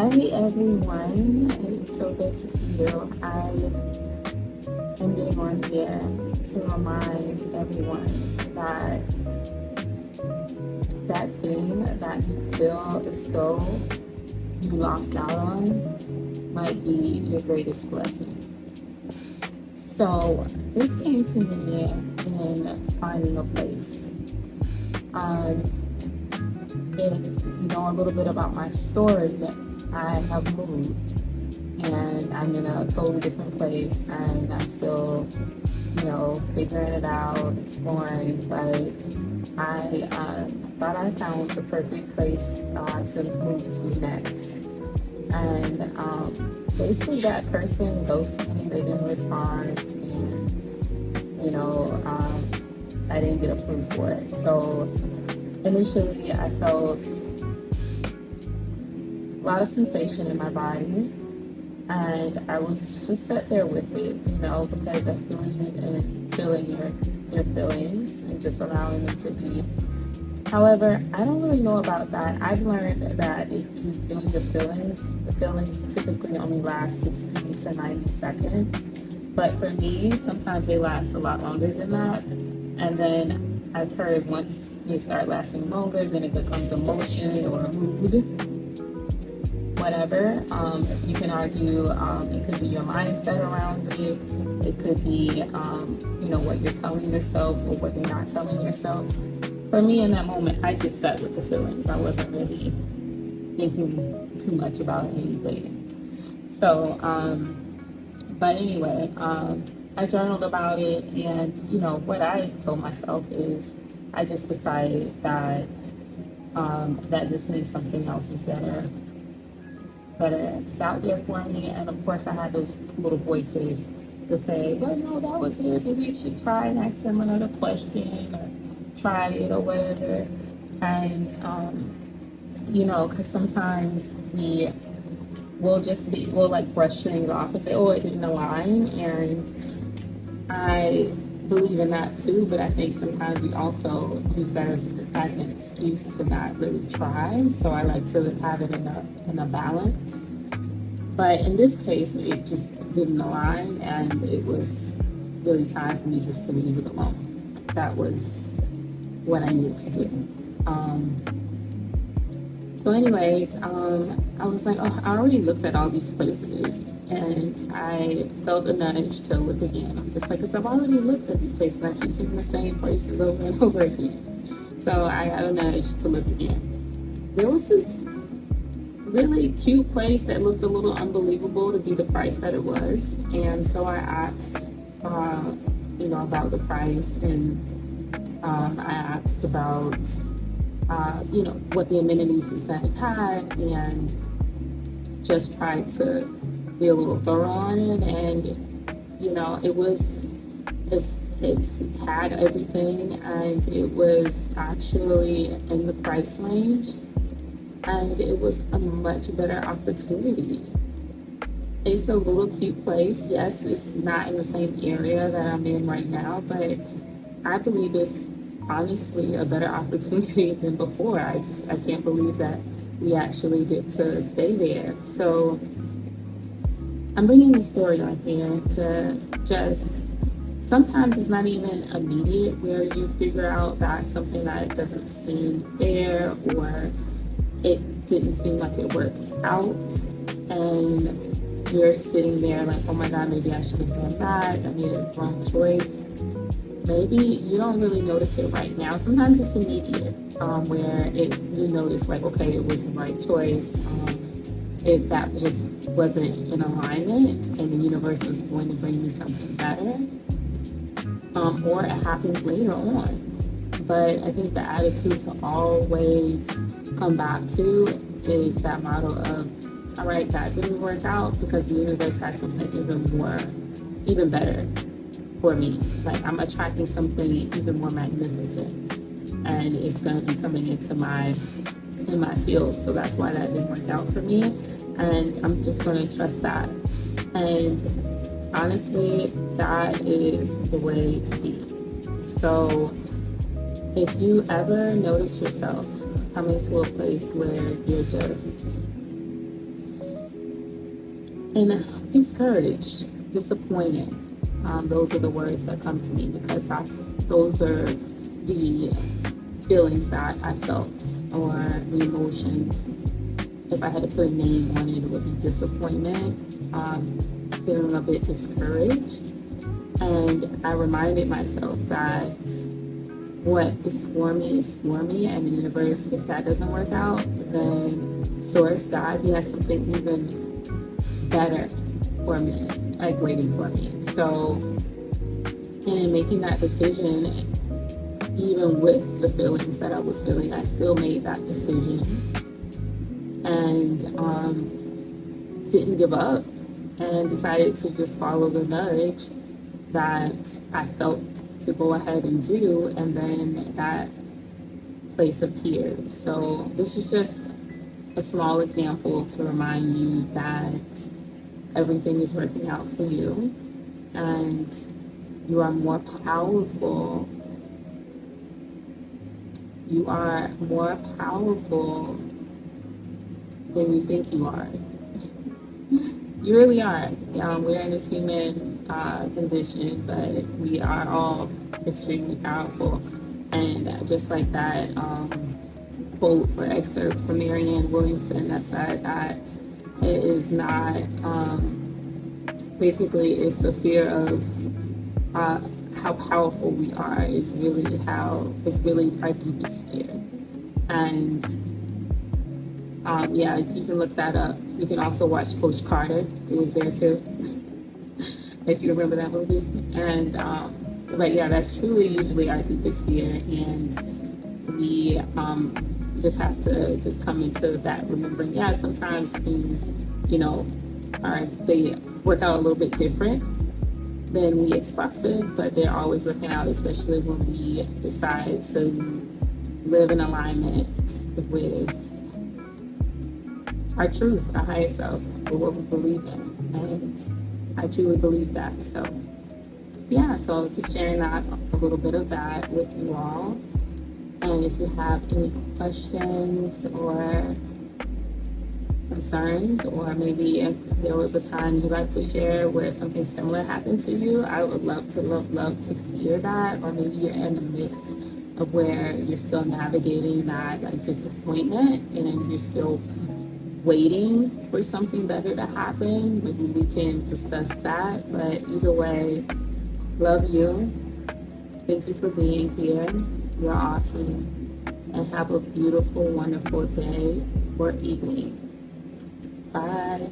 Hi everyone, it's so good to see you. I am getting on here to remind everyone that that thing that you feel as though you lost out on might be your greatest blessing. So this came to me in finding a place. Um, if you know a little bit about my story, I have moved and I'm in a totally different place and I'm still, figuring it out, exploring, but I thought I found the perfect place to move to next. And basically that person ghosted me, they didn't respond, and, I didn't get approved for it. So initially I felt a lot of sensation in my body, and I was just sat there with it, because I believe in feeling your feelings and just allowing them to be. However, I don't really know about that. I've learned that if you feel your feelings, the feelings typically only last 60 to 90 seconds. But for me, sometimes they last a lot longer than that. And then I've heard once they start lasting longer, then it becomes emotion or mood, whatever. You can argue it could be your mindset around it. It could be, what you're telling yourself or what you're not telling yourself. For me in that moment, I just sat with the feelings. I wasn't really thinking too much about anything. So, but anyway, I journaled about it, and what I told myself is I just decided that that just means something else is better is out there for me. And of course I had those little voices to say, but no, that was it, maybe you should try and ask him another question or try it or whatever. And because sometimes we'll like brush things off and say, oh, it didn't align, and I believe in that too, but I think sometimes we also use that as an excuse to not really try. So I like to have it in a balance. But in this case, it just didn't align, and it was really time for me just to leave it alone. That was what I needed to do. So anyways, I was like, oh, I already looked at all these places, and I felt a nudge to look again. I'm just like, because I've already looked at these places. I keep seeing the same places over and over again. So I had a nudge to look again. There was this really cute place that looked a little unbelievable to be the price that it was. And so I asked, about the price, and I asked about what the amenities the site had, and just tried to be a little thorough on it. And it's had everything, and it was actually in the price range, and it was a much better opportunity. It's a little cute place. Yes, it's not in the same area that I'm in right now, but I believe it's honestly a better opportunity than before. I can't believe that we actually get to stay there. So I'm bringing this story on here to just, sometimes it's not even immediate where you figure out that something that doesn't seem fair, or it didn't seem like it worked out, and you're sitting there like, oh my God, maybe I should have done that. I made a wrong choice. Maybe you don't really notice it right now. Sometimes it's immediate, where you notice like, okay, it was the right choice. That just wasn't in alignment, and the universe was going to bring me something better. Or it happens later on. But I think the attitude to always come back to is that model of, all right, that didn't work out because the universe has something even better for me. Like, I'm attracting something even more magnificent, and it's going to be coming in my field. So that's why that didn't work out for me, and I'm just going to trust that. And honestly, that is the way to be. So if you ever notice yourself coming to a place where you're just and discouraged, disappointed. Those are the words that come to me because those are the feelings that I felt, or the emotions. If I had to put a name on it, it would be disappointment, feeling a bit discouraged. And I reminded myself that what is for me is for me, and the universe, if that doesn't work out, then Source, God, He has something even better for me, like waiting for me. So, and in making that decision, even with the feelings that I was feeling, I still made that decision and didn't give up, and decided to just follow the nudge that I felt to go ahead and do, and then that place appeared. So this is just a small example to remind you that everything is working out for you, and you are more powerful. You are more powerful than you think you are. You really are. We're in this human condition, but we are all extremely powerful. And just like that quote or excerpt from Marianne Williamson that said that it is not, basically, it's the fear of how powerful we are is really our deepest fear. And yeah, if you can look that up. You can also watch Coach Carter. It was there too, if you remember that movie. And but yeah, that's truly usually our deepest fear, and we just have to just come into that remembering. Yeah, sometimes things, they work out a little bit different than we expected, but they're always working out, especially when we decide to live in alignment with our truth, our higher self, or what we believe in. And I truly believe that. So yeah, so just sharing that, a little bit of that with you all. And if you have any questions or concerns, or maybe if there was a time you'd like to share where something similar happened to you, I would love to hear that. Or maybe you're in the midst of where you're still navigating that like disappointment, and you're still waiting for something better to happen. Maybe we can discuss that. But either way, love you. Thank you for being here. You're awesome. And have a beautiful, wonderful day or evening. Bye.